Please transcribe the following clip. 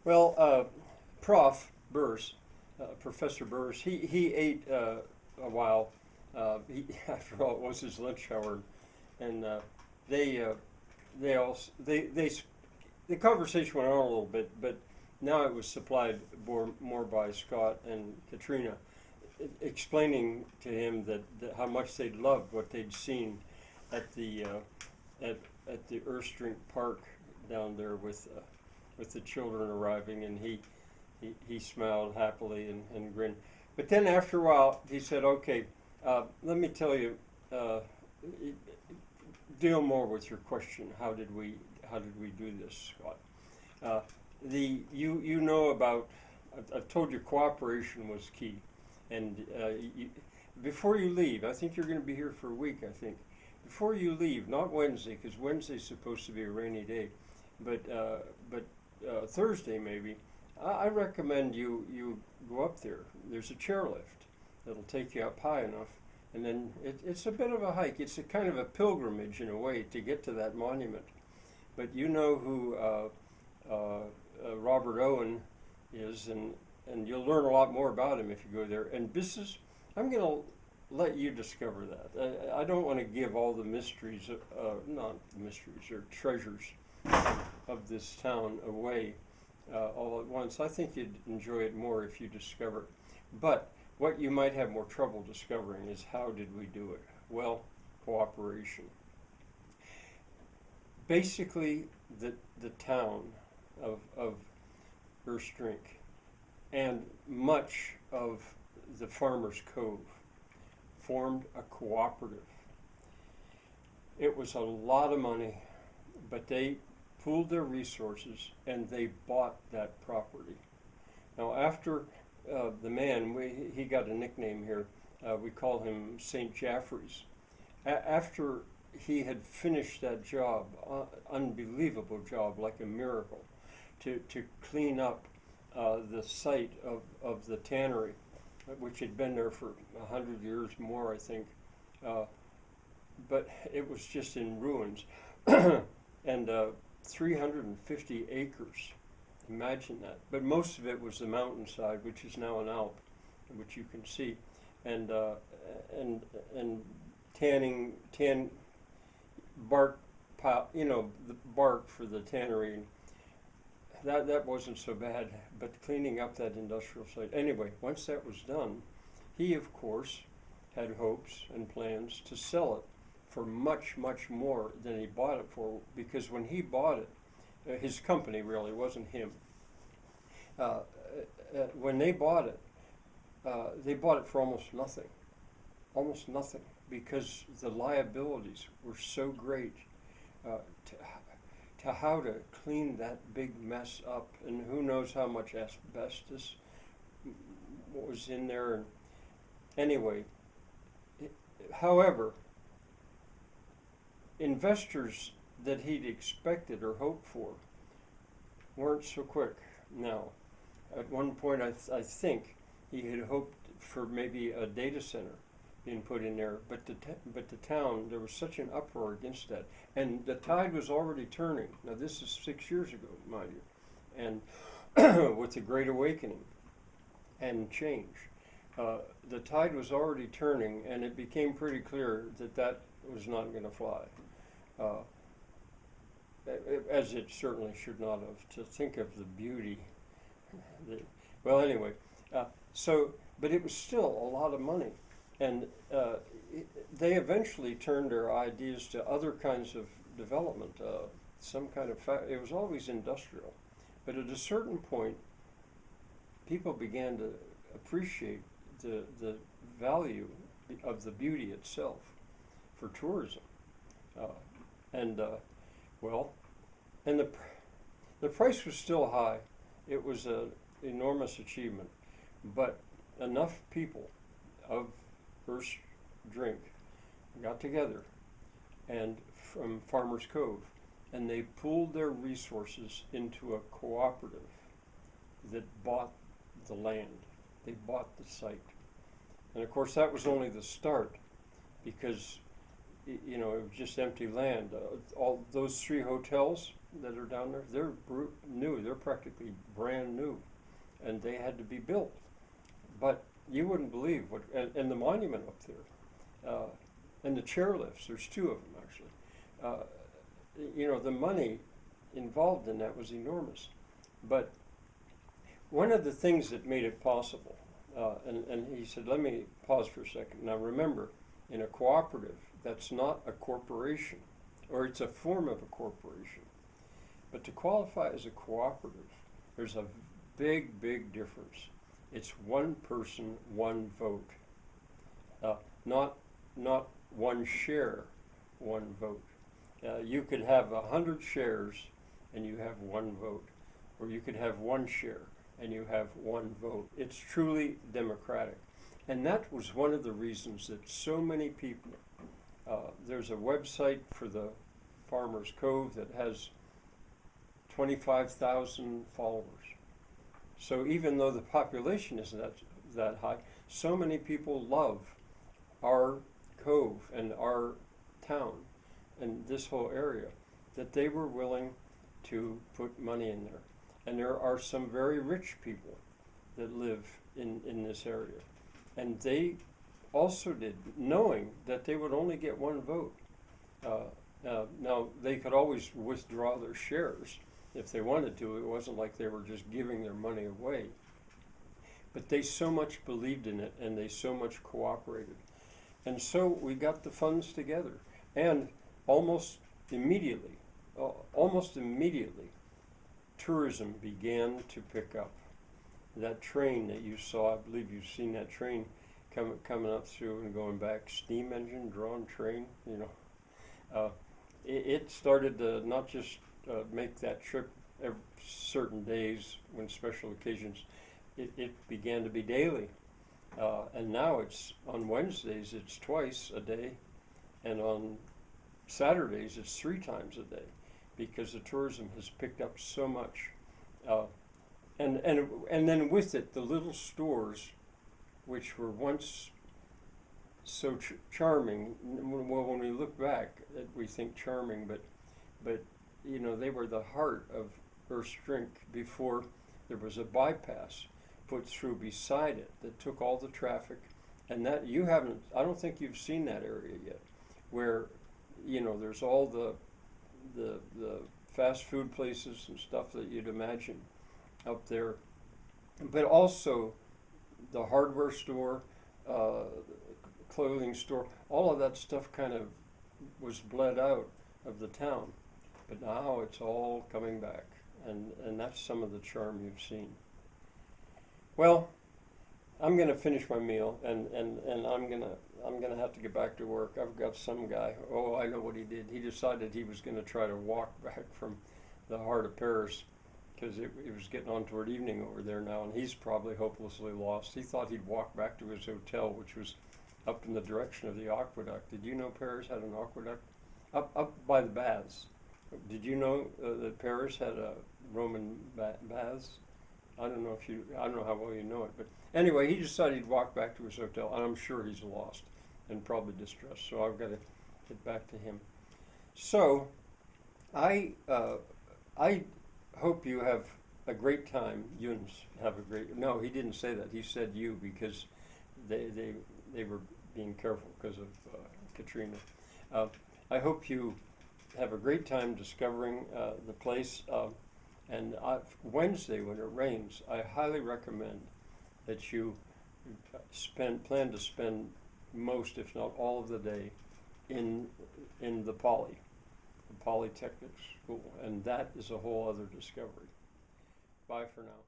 Well, Prof. Burrs, Professor Burrs, he ate a while. After all, it was his lunch hour, and they they also the conversation went on a little bit, but now it was supplied more by Scott and Katrina, explaining to him that how much they loved what they'd seen at the at the Erstrink Park down there with the children arriving, and he smiled happily and grinned. But then after a while, he said, "Okay, let me tell you, uh, deal more with your question. How did we do this, Scott? Uh, you know about. I've told you cooperation was key, and before you leave, I think you're going to be here for a week. I think before you leave, not Wednesday, because Wednesday's supposed to be a rainy day, but Thursday maybe. I recommend you go up there. There's a chairlift that'll take you up high enough, and then it's a bit of a hike. It's a kind of a pilgrimage in a way to get to that monument. But you know who Robert Owen is, and you'll learn a lot more about him if you go there. And this is, I'm going to let you discover that. I don't want to give all the mysteries, not the mysteries, or treasures of this town away all at once. I think you'd enjoy it more if you discover it. But what you might have more trouble discovering is how did we do it? Well, cooperation. Basically, the town of Erstrink and much of the Farmers Cove formed a cooperative. It was a lot of money, but they pooled their resources and they bought that property. Now, after the man, he got a nickname here. We call him St. Jaffrey's. After he had finished that job, unbelievable job, like a miracle, to clean up the site of the tannery, which had been there for 100 years more, I think. But it was just in ruins. And 350 acres. Imagine that. But most of it was the mountainside, which is now an alp, which you can see, and tan bark pile, the bark for the tannery. That wasn't so bad, but cleaning up that industrial site. Anyway, once that was done, he of course had hopes and plans to sell it for much, much more than he bought it for, because when he bought it, his company really, wasn't him. When they bought it for almost nothing, because the liabilities were so great to how to clean that big mess up, and who knows how much asbestos was in there. And anyway, however, investors that he'd expected or hoped for weren't so quick now. At one point, I think he had hoped for maybe a data center being put in there, but the town, there was such an uproar against that, and the tide was already turning. Now this is 6 years ago, mind you, and with the Great Awakening and change, the tide was already turning, and it became pretty clear that was not going to fly. As it certainly should not have, to think of the beauty. Well, anyway, but it was still a lot of money. And they eventually turned their ideas to other kinds of development, some kind of it was always industrial. But at a certain point, people began to appreciate the value of the beauty itself for tourism. And the price was still high. It was an enormous achievement, but enough people of First Drink got together and from Farmers Cove, and they pooled their resources into a cooperative that bought the land. They bought the site. And of course that was only the start, because it was just empty land. All those 3 hotels, that are down there, they're new. They're practically brand new, and they had to be built. But you wouldn't believe what, and the monument up there, and the chairlifts. There's two of them actually. The money involved in that was enormous. But one of the things that made it possible, and he said, let me pause for a second. Now remember, in a cooperative, that's not a corporation, or it's a form of a corporation. But to qualify as a cooperative, there's a big, big difference. It's one person, one vote. Not one share, one vote. You could have 100 shares and you have one vote, or you could have one share and you have one vote. It's truly democratic. And that was one of the reasons that so many people, there's a website for the Farmers Cove that has 25,000 followers. So even though the population isn't that high, so many people love our cove and our town and this whole area that they were willing to put money in there. And there are some very rich people that live in this area. And they also did, knowing that they would only get one vote. Now, they could always withdraw their shares if they wanted to. It wasn't like they were just giving their money away. But they so much believed in it, and they so much cooperated. And so we got the funds together. And almost immediately, tourism began to pick up. That train that you saw, I believe you've seen that train coming up through and going back, steam engine drawn train, it started to not just make that trip every certain days when special occasions, it began to be daily. And now it's on Wednesdays, it's twice a day, and on Saturdays, it's 3 times a day, because the tourism has picked up so much. And then with it, the little stores, which were once so charming. Well, when we look back, we think charming, but they were the heart of Earth's Drink before there was a bypass put through beside it that took all the traffic. And that I don't think you've seen that area yet, where there's all the fast food places and stuff that you'd imagine up there, but also the hardware store, clothing store, all of that stuff kind of was bled out of the town. But now it's all coming back, and that's some of the charm you've seen. Well, I'm going to finish my meal, and I'm gonna have to get back to work. I've got some guy. Oh, I know what he did. He decided he was going to try to walk back from the heart of Paris, because it was getting on toward evening over there now, and he's probably hopelessly lost. He thought he'd walk back to his hotel, which was up in the direction of the aqueduct. Did you know Paris had an aqueduct? Up by the baths. Did you know that Paris had a Roman baths? I don't know how well you know it, but anyway, he decided he'd walk back to his hotel, and I'm sure he's lost and probably distressed, so I've got to get back to him. So, I hope you have a great time. Yuns have a great. No, he didn't say that. He said you, because they were being careful because of Katrina. I hope you have a great time discovering the place. And Wednesday, when it rains, I highly recommend that you plan to spend most, if not all, of the day in the Polytechnic School, and that is a whole other discovery. Bye for now.